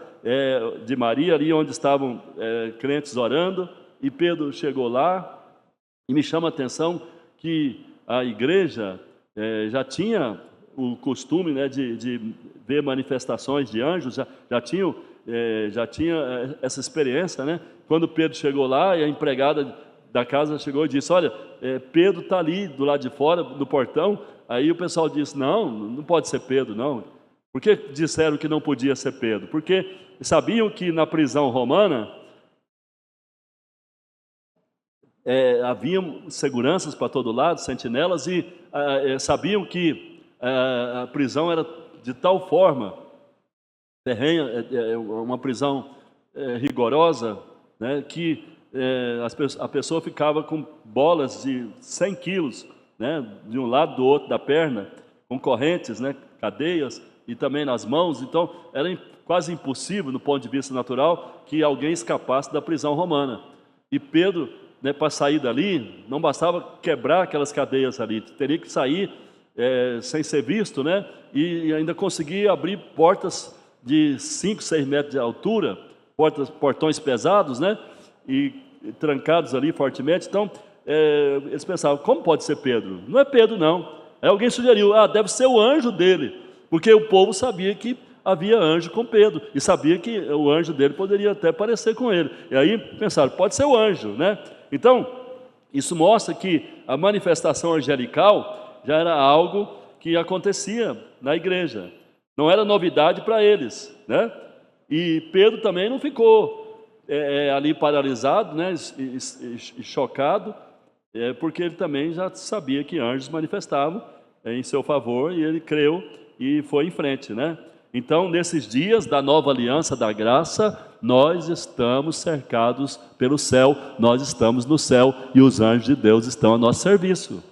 de Maria, ali onde estavam crentes orando. E Pedro chegou lá, e me chama a atenção que a igreja já tinha o costume, né, de ver manifestações de anjos, já tinha essa experiência, né? Quando Pedro chegou lá, e a empregada da casa chegou e disse: olha, Pedro está ali do lado de fora, do portão. Aí o pessoal disse: não pode ser Pedro, não. Por que disseram que não podia ser Pedro? Porque sabiam que na prisão romana havia seguranças para todo lado, sentinelas, e sabiam que a prisão era de tal forma terrena, uma prisão rigorosa, né, que a pessoa ficava com bolas de 100 quilos, né, de um lado do outro da perna, com correntes, né, cadeias, e também nas mãos. Então era quase impossível, do ponto de vista natural, que alguém escapasse da prisão romana. E Pedro, né, para sair dali, não bastava quebrar aquelas cadeias ali, teria que sair sem ser visto, né, e ainda conseguir abrir portas de 5, 6 metros de altura, portões pesados, né, e trancados ali fortemente. Então eles pensavam: como pode ser Pedro? Não é Pedro, não. Aí alguém sugeriu: deve ser o anjo dele, porque o povo sabia que havia anjo com Pedro, e sabia que o anjo dele poderia até parecer com ele. E aí pensaram: pode ser o anjo, né? Então, isso mostra que a manifestação angelical já era algo que acontecia na igreja, não era novidade para eles, né? E Pedro também não ficou ali paralisado, né, e chocado, porque ele também já sabia que anjos manifestavam em seu favor, e ele creu e foi em frente, né? Então, nesses dias da nova aliança da graça, nós estamos cercados pelo céu, nós estamos no céu, e os anjos de Deus estão a nosso serviço.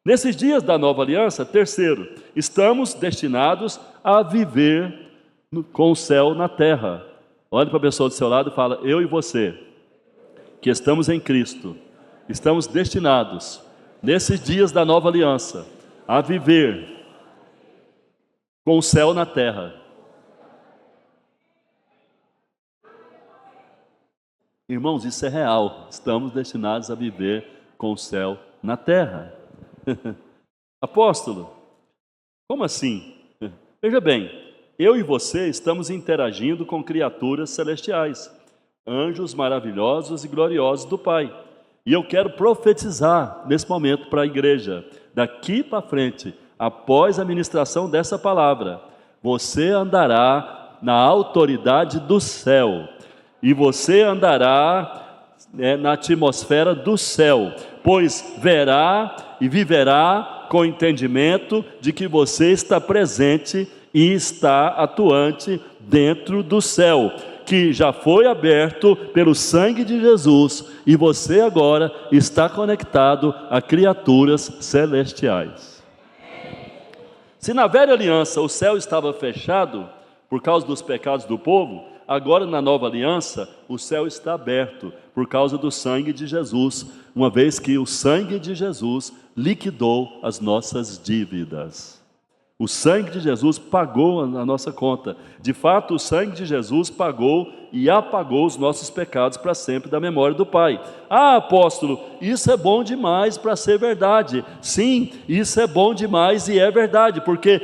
Nesses dias da nova aliança, terceiro, estamos destinados a viver com o céu na terra. Olhe para a pessoa do seu lado e fala: eu e você, que estamos em Cristo, estamos destinados, nesses dias da nova aliança, a viver com o céu na terra. Irmãos, isso é real. Estamos destinados a viver com o céu na terra. Apóstolo, como assim? Veja bem, eu e você estamos interagindo com criaturas celestiais, anjos maravilhosos e gloriosos do Pai. E eu quero profetizar nesse momento para a igreja, daqui para frente, após a ministração dessa palavra, você andará na autoridade do céu, e você andará na atmosfera do céu, pois verá e viverá com entendimento de que você está presente e está atuante dentro do céu, que já foi aberto pelo sangue de Jesus, e você agora está conectado a criaturas celestiais. Se na velha aliança o céu estava fechado por causa dos pecados do povo, agora na nova aliança o céu está aberto por causa do sangue de Jesus, uma vez que o sangue de Jesus liquidou as nossas dívidas. O sangue de Jesus pagou a nossa conta. De fato, o sangue de Jesus pagou e apagou os nossos pecados para sempre da memória do Pai. Apóstolo, isso é bom demais para ser verdade. Sim, isso é bom demais e é verdade, porque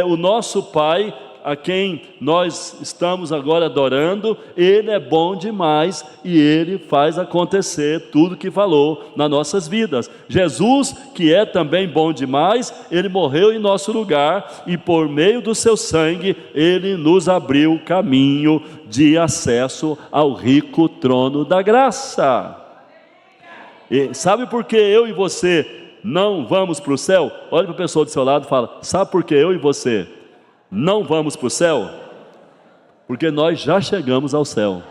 o nosso Pai, a quem nós estamos agora adorando, Ele é bom demais e Ele faz acontecer tudo que falou nas nossas vidas. Jesus, que é também bom demais, Ele morreu em nosso lugar, e por meio do seu sangue Ele nos abriu caminho de acesso ao rico trono da graça. E sabe por que eu e você não vamos para o céu? Olha para a pessoa do seu lado e fala: sabe por que eu e você não vamos para o céu? Porque nós já chegamos ao céu.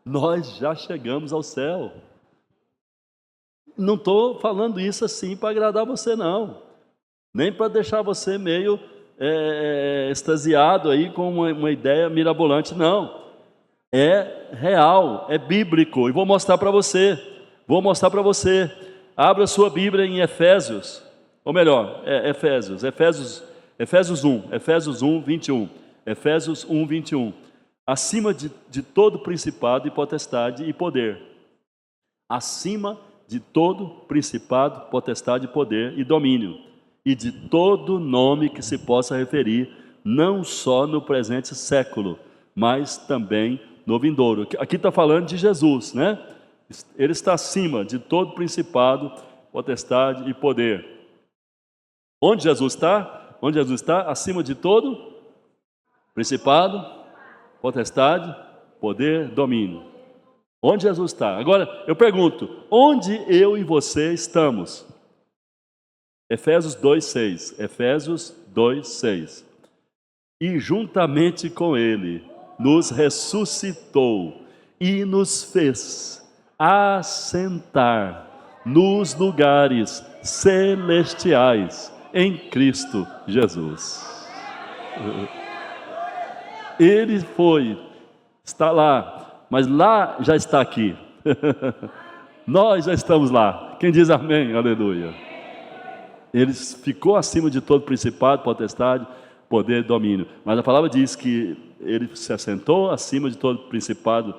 Nós já chegamos ao céu. Não estou falando isso assim para agradar você, não. Nem para deixar você meio extasiado aí com uma ideia mirabolante, não. É real, é bíblico. E vou mostrar para você. Abra sua Bíblia em Efésios. Ou melhor, Efésios 1, 21. Efésios 1, 21. Acima de todo principado e potestade e poder. Acima de todo principado, potestade, poder e domínio. E de todo nome que se possa referir, não só no presente século, mas também no vindouro. Aqui está falando de Jesus, né? Ele está acima de todo principado, potestade e poder. Onde Jesus está? Onde Jesus está? Acima de todo principado, potestade, poder, domínio. Onde Jesus está? Agora, eu pergunto, onde eu e você estamos? Efésios 2,6. Efésios 2,6. E juntamente com Ele, nos ressuscitou e nos fez assentar nos lugares celestiais em Cristo Jesus. Ele está lá, mas lá já está aqui. Nós já estamos lá. Quem diz amém? Aleluia. Ele ficou acima de todo principado, potestade, poder e domínio. Mas a palavra diz que ele se assentou acima de todo principado,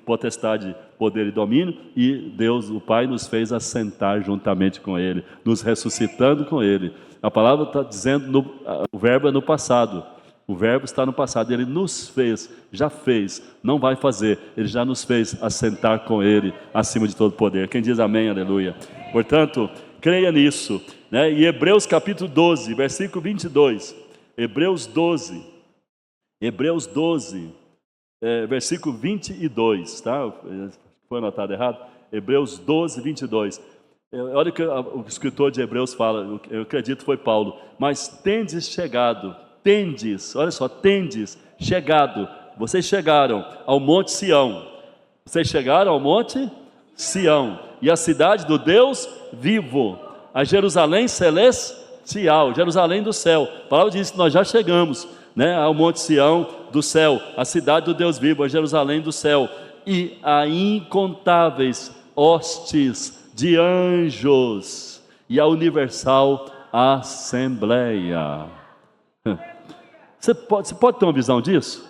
potestade, poder e domínio, e Deus, o Pai, nos fez assentar juntamente com Ele, nos ressuscitando com Ele. A palavra está dizendo, o verbo é no passado. O verbo está no passado, Ele nos fez, já fez, não vai fazer, Ele já nos fez assentar com Ele, acima de todo poder. Quem diz amém, aleluia. Portanto, creia nisso, né? E Hebreus capítulo 12, versículo 22, Hebreus 12, versículo 22, tá? Foi anotado errado? Hebreus 12, 22. Olha o que o escritor de Hebreus fala, eu acredito que foi Paulo. Mas tendes chegado, olha só, tendes chegado, vocês chegaram ao Monte Sião. Vocês chegaram ao Monte Sião, e a cidade do Deus vivo, a Jerusalém celestial, Jerusalém do céu. A palavra diz que nós já chegamos, né, ao Monte Sião do céu, a cidade do Deus vivo, a Jerusalém do céu, e a incontáveis hostes de anjos, e a universal assembleia. Você pode ter uma visão disso?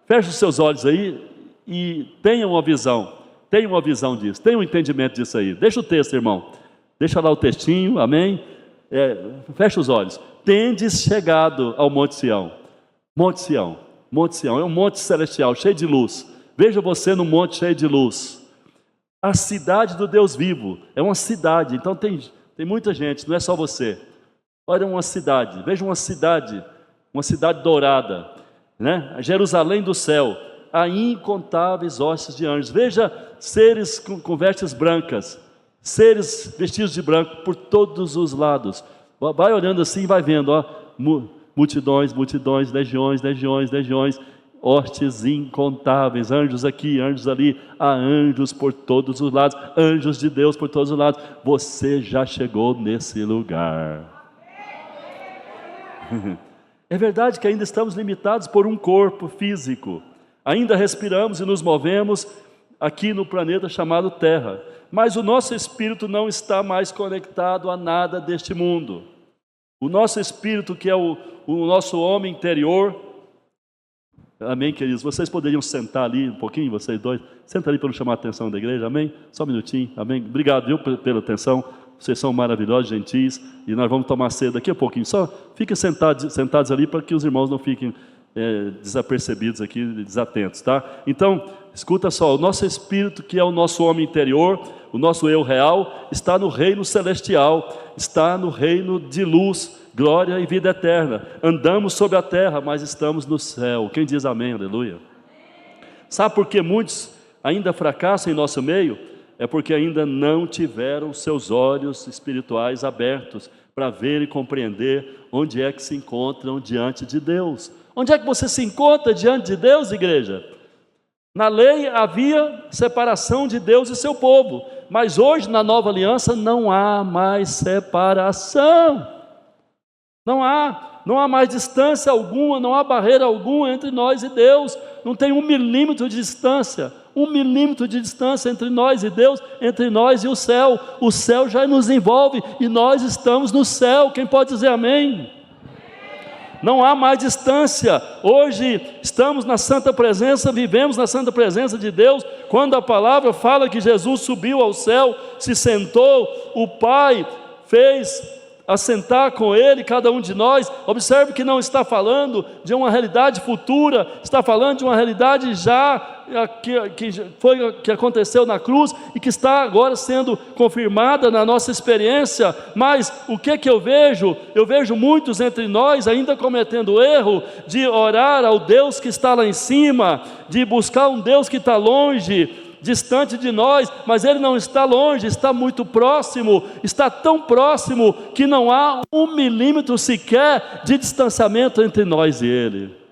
Feche os seus olhos aí e tenha uma visão disso, tenha um entendimento disso aí. Deixa o texto, irmão, deixa lá o textinho, amém? Feche os olhos. Tendes chegado ao Monte Sião. Monte Sião é um monte celestial, cheio de luz. Veja você no monte cheio de luz. A cidade do Deus vivo é uma cidade, então tem muita gente, não é só você. Olha uma cidade, veja uma cidade dourada, né? A Jerusalém do céu, há incontáveis hostes de anjos. Veja seres com vestes brancas, seres vestidos de branco por todos os lados. Vai olhando assim e vai vendo, ó, multidões, legiões, hostes incontáveis, anjos aqui, anjos ali, há anjos por todos os lados, anjos de Deus por todos os lados. Você já chegou nesse lugar. É verdade que ainda estamos limitados por um corpo físico, ainda respiramos e nos movemos aqui no planeta chamado Terra, mas o nosso espírito não está mais conectado a nada deste mundo. O nosso espírito, que é o nosso homem interior, amém, queridos? Vocês poderiam sentar ali um pouquinho, vocês dois, senta ali para não chamar a atenção da igreja, amém? Só um minutinho, amém? Obrigado, viu, pela atenção. Vocês são maravilhosos, gentis, e nós vamos tomar ceia daqui a pouquinho. Só fiquem sentados ali para que os irmãos não fiquem desapercebidos aqui, desatentos, tá? Então, escuta só, o nosso espírito, que é o nosso homem interior, o nosso eu real, está no reino celestial, está no reino de luz, glória e vida eterna. Andamos sobre a terra, mas estamos no céu. Quem diz amém, aleluia? Sabe por que muitos ainda fracassam em nosso meio? É porque ainda não tiveram seus olhos espirituais abertos para ver e compreender onde é que se encontram diante de Deus. Onde é que você se encontra diante de Deus, igreja? Na lei havia separação de Deus e seu povo, mas hoje na nova aliança não há mais separação. Não há mais distância alguma, não há barreira alguma entre nós e Deus. Não tem 1 milímetro de distância, 1 milímetro de distância entre nós e Deus, entre nós e o céu. O céu já nos envolve e nós estamos no céu. Quem pode dizer amém? Não há mais distância. Hoje estamos na santa presença, vivemos na santa presença de Deus. Quando a palavra fala que Jesus subiu ao céu, se sentou, o Pai fez assentar com Ele cada um de nós. Observe que não está falando de uma realidade futura, está falando de uma realidade já que aconteceu na cruz e que está agora sendo confirmada na nossa experiência. Mas o que eu vejo? Eu vejo muitos entre nós ainda cometendo o erro de orar ao Deus que está lá em cima, de buscar um Deus que está longe, distante de nós, mas Ele não está longe, está muito próximo, está tão próximo que não há 1 milímetro sequer de distanciamento entre nós e Ele.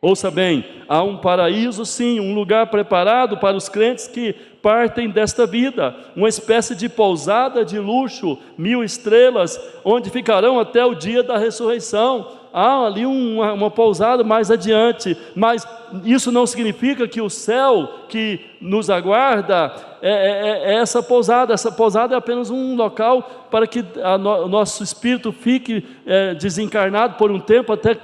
Ouça bem, há um paraíso sim, um lugar preparado para os crentes que partem desta vida, uma espécie de pousada de luxo, 1000 estrelas, onde ficarão até o dia da ressurreição. Há ali uma pousada mais adiante, mas isso não significa que o céu que nos aguarda é essa pousada. Essa pousada é apenas um local para que o nosso espírito fique desencarnado por um tempo, até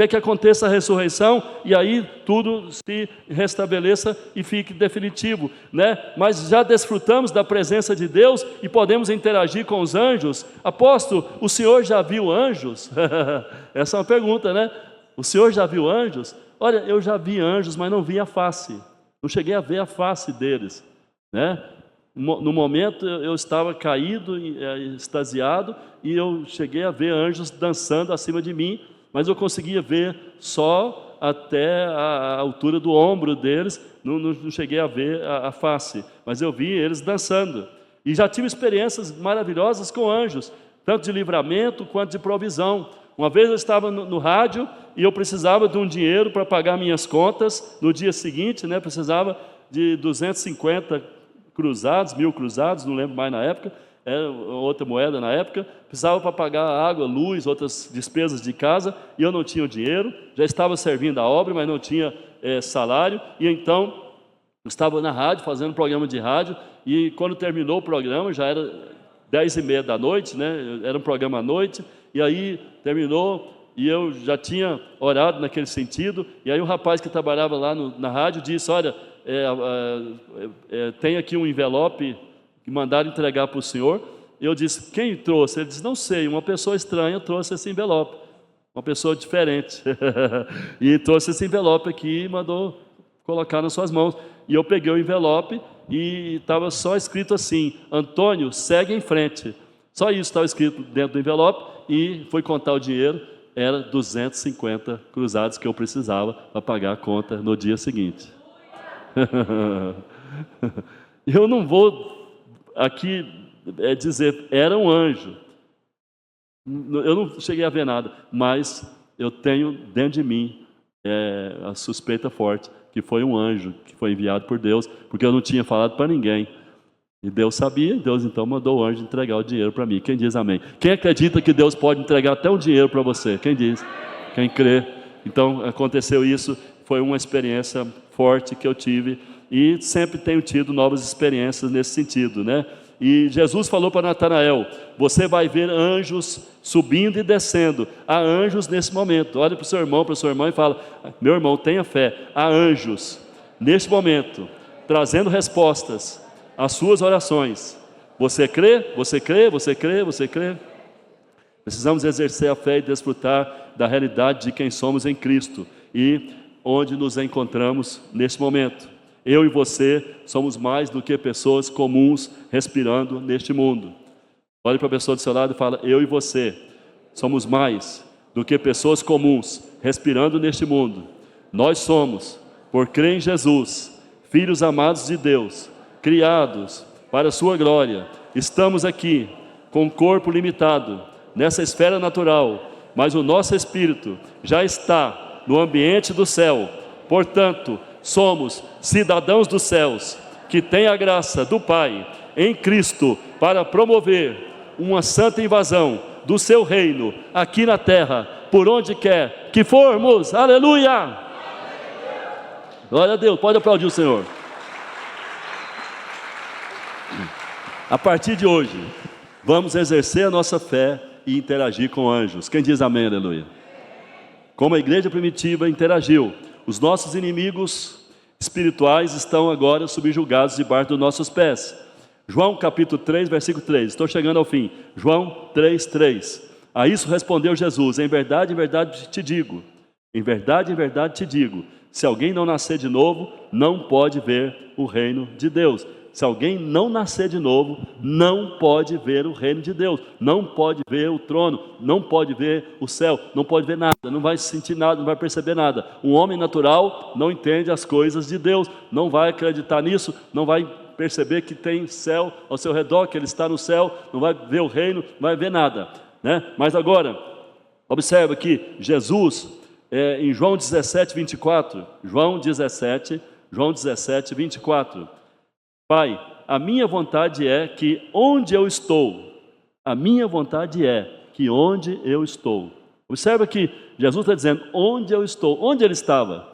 que aconteça a ressurreição, e aí tudo se restabeleça e fique definitivo, né? Mas já desfrutamos da presença de Deus e podemos interagir com os anjos. Apóstolo, o senhor já viu anjos? Essa é uma pergunta, né? O senhor já viu anjos? Olha, eu já vi anjos, mas não vi a face, não cheguei a ver a face deles, né? No momento eu estava caído, extasiado, e eu cheguei a ver anjos dançando acima de mim, mas eu conseguia ver só até a altura do ombro deles, não cheguei a ver a face, mas eu vi eles dançando. E já tive experiências maravilhosas com anjos, tanto de livramento quanto de provisão. Uma vez eu estava no rádio e eu precisava de um dinheiro para pagar minhas contas no dia seguinte, né? Precisava de 250 cruzados, 1000 cruzados, não lembro mais na época, era outra moeda na época. Precisava para pagar água, luz, outras despesas de casa, e eu não tinha o dinheiro. Já estava servindo a obra, mas não tinha salário, e então eu estava na rádio, fazendo um programa de rádio, e quando terminou o programa, já era 10h30 da noite, né? Era um programa à noite, e aí terminou, e eu já tinha orado naquele sentido, e aí o rapaz que trabalhava lá na rádio disse: olha, tem aqui um envelope que mandaram entregar para o senhor. Eu disse: quem trouxe? Ele disse: não sei, uma pessoa estranha trouxe esse envelope, uma pessoa diferente, e trouxe esse envelope aqui e mandou colocar nas suas mãos. E eu peguei o envelope e estava só escrito assim: Antônio, segue em frente. Só isso estava escrito dentro do envelope, e fui contar o dinheiro, era 250 cruzados que eu precisava para pagar a conta no dia seguinte. Eu não vou aqui dizer, era um anjo, eu não cheguei a ver nada, mas eu tenho dentro de mim a suspeita forte que foi um anjo que foi enviado por Deus, porque eu não tinha falado para ninguém, e Deus sabia. Deus então mandou o anjo entregar o dinheiro para mim. Quem diz amém? Quem acredita que Deus pode entregar até um dinheiro para você? Quem diz? Quem crê? Então aconteceu isso, foi uma experiência forte que eu tive, e sempre tenho tido novas experiências nesse sentido, né? E Jesus falou para Natanael: você vai ver anjos subindo e descendo. Há anjos nesse momento. Olha para o seu irmão, para a sua irmã, e fala: meu irmão, tenha fé, há anjos neste momento trazendo respostas às suas orações. Você crê? Você crê? Você crê? Você crê? Precisamos exercer a fé e desfrutar da realidade de quem somos em Cristo e onde nos encontramos neste momento. Eu e você somos mais do que pessoas comuns respirando neste mundo. Olhe para a pessoa do seu lado e fala: eu e você somos mais do que pessoas comuns respirando neste mundo. Nós somos, por crer em Jesus, filhos amados de Deus, criados para a sua glória. Estamos aqui com um corpo limitado nessa esfera natural, mas o nosso espírito já está no ambiente do céu. Portanto, somos cidadãos dos céus, que têm a graça do Pai em Cristo para promover uma santa invasão do seu reino aqui na terra, por onde quer que formos. Aleluia! Glória a Deus, pode aplaudir o Senhor. A partir de hoje, vamos exercer a nossa fé e interagir com anjos. Quem diz amém, aleluia? Como a igreja primitiva interagiu, os nossos inimigos espirituais estão agora subjugados debaixo dos nossos pés. João capítulo 3, versículo 3, estou chegando ao fim. João 3, 3. A isso respondeu Jesus: em verdade te digo, em verdade te digo, se alguém não nascer de novo, não pode ver o reino de Deus. Se alguém não nascer de novo, não pode ver o reino de Deus, não pode ver o trono, não pode ver o céu, não pode ver nada, não vai sentir nada, não vai perceber nada. Um homem natural não entende as coisas de Deus, não vai acreditar nisso, não vai perceber que tem céu ao seu redor, que ele está no céu, não vai ver o reino, não vai ver nada, né? Mas agora, observa que Jesus, em João 17, 24, João 17, 24, Pai, a minha vontade é que onde eu estou, Observa que Jesus está dizendo, onde eu estou, onde ele estava?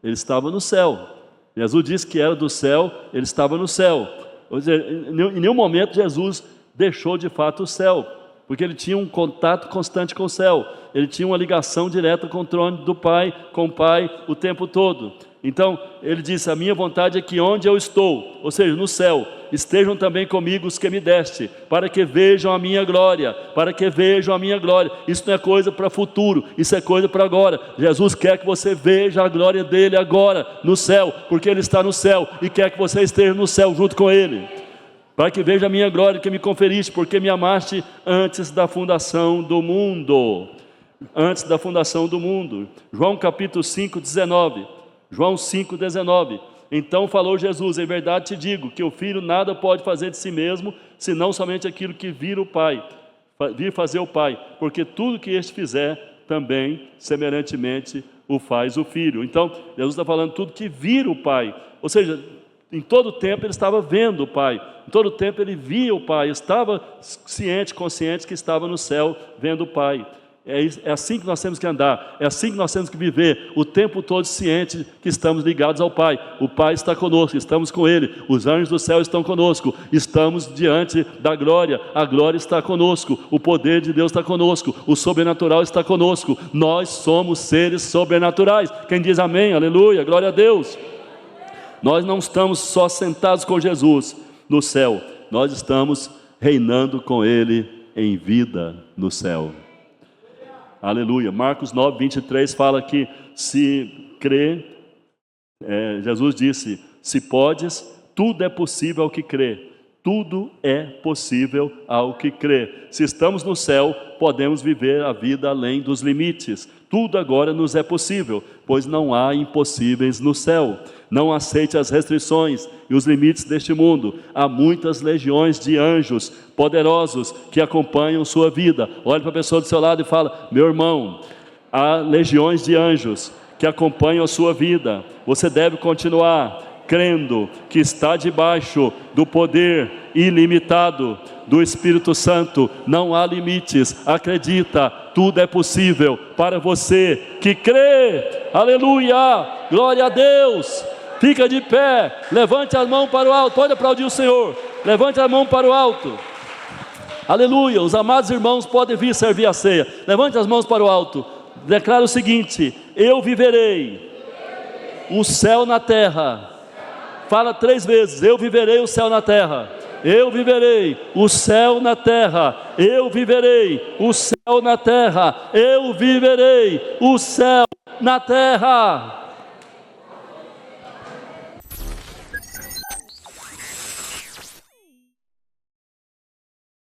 Ele estava no céu. Jesus disse que era do céu, ele estava no céu. Ou seja, em nenhum momento Jesus deixou de fato o céu, porque ele tinha um contato constante com o céu, ele tinha uma ligação direta com o trono do Pai, com o Pai o tempo todo. Então ele disse, a minha vontade é que onde eu estou, ou seja, no céu, estejam também comigo os que me deste, para que vejam a minha glória, Isso não é coisa para futuro, isso é coisa para agora. Jesus quer que você veja a glória dele agora, no céu, porque ele está no céu, e quer que você esteja no céu junto com ele, para que veja a minha glória que me conferiste, porque me amaste antes da fundação do mundo. João capítulo 5, 19. João 5,19. Então falou Jesus, em verdade te digo, que o Filho nada pode fazer de si mesmo, senão somente aquilo que vir fazer o Pai, porque tudo que este fizer, também semelhantemente o faz o Filho. Então Jesus está falando tudo que vir o Pai, ou seja, em todo o tempo ele estava vendo o Pai, em todo o tempo ele via o Pai, estava consciente que estava no céu vendo o Pai. É assim que nós temos que andar, é assim que nós temos que viver, o tempo todo ciente que estamos ligados ao Pai. O Pai está conosco, estamos com Ele, os anjos do céu estão conosco, estamos diante da glória, a glória está conosco, o poder de Deus está conosco, o sobrenatural está conosco, nós somos seres sobrenaturais. Quem diz amém, aleluia, glória a Deus. Nós não estamos só sentados com Jesus no céu, nós estamos reinando com Ele em vida no céu. Aleluia. Marcos 9, 23 fala que se crê, Jesus disse, se podes, tudo é possível ao que crê. Tudo é possível ao que crê. Se estamos no céu, podemos viver a vida além dos limites. Tudo agora nos é possível, pois não há impossíveis no céu. Não aceite as restrições e os limites deste mundo. Há muitas legiões de anjos poderosos que acompanham sua vida. Olhe para a pessoa do seu lado e fala, meu irmão, há legiões de anjos que acompanham a sua vida. Você deve continuar crendo que está debaixo do poder ilimitado do Espírito Santo. Não há limites, acredita, tudo é possível para você que crê. Aleluia, glória a Deus. Fica de pé, levante as mãos para o alto, pode aplaudir o Senhor, levante a mão para o alto. Aleluia, os amados irmãos podem vir servir a ceia, levante as mãos para o alto, declara o seguinte, eu viverei o céu na terra. Fala 3 vezes, eu viverei o céu na terra. Eu viverei o céu na terra. Eu viverei o céu na terra. Eu viverei o céu na terra.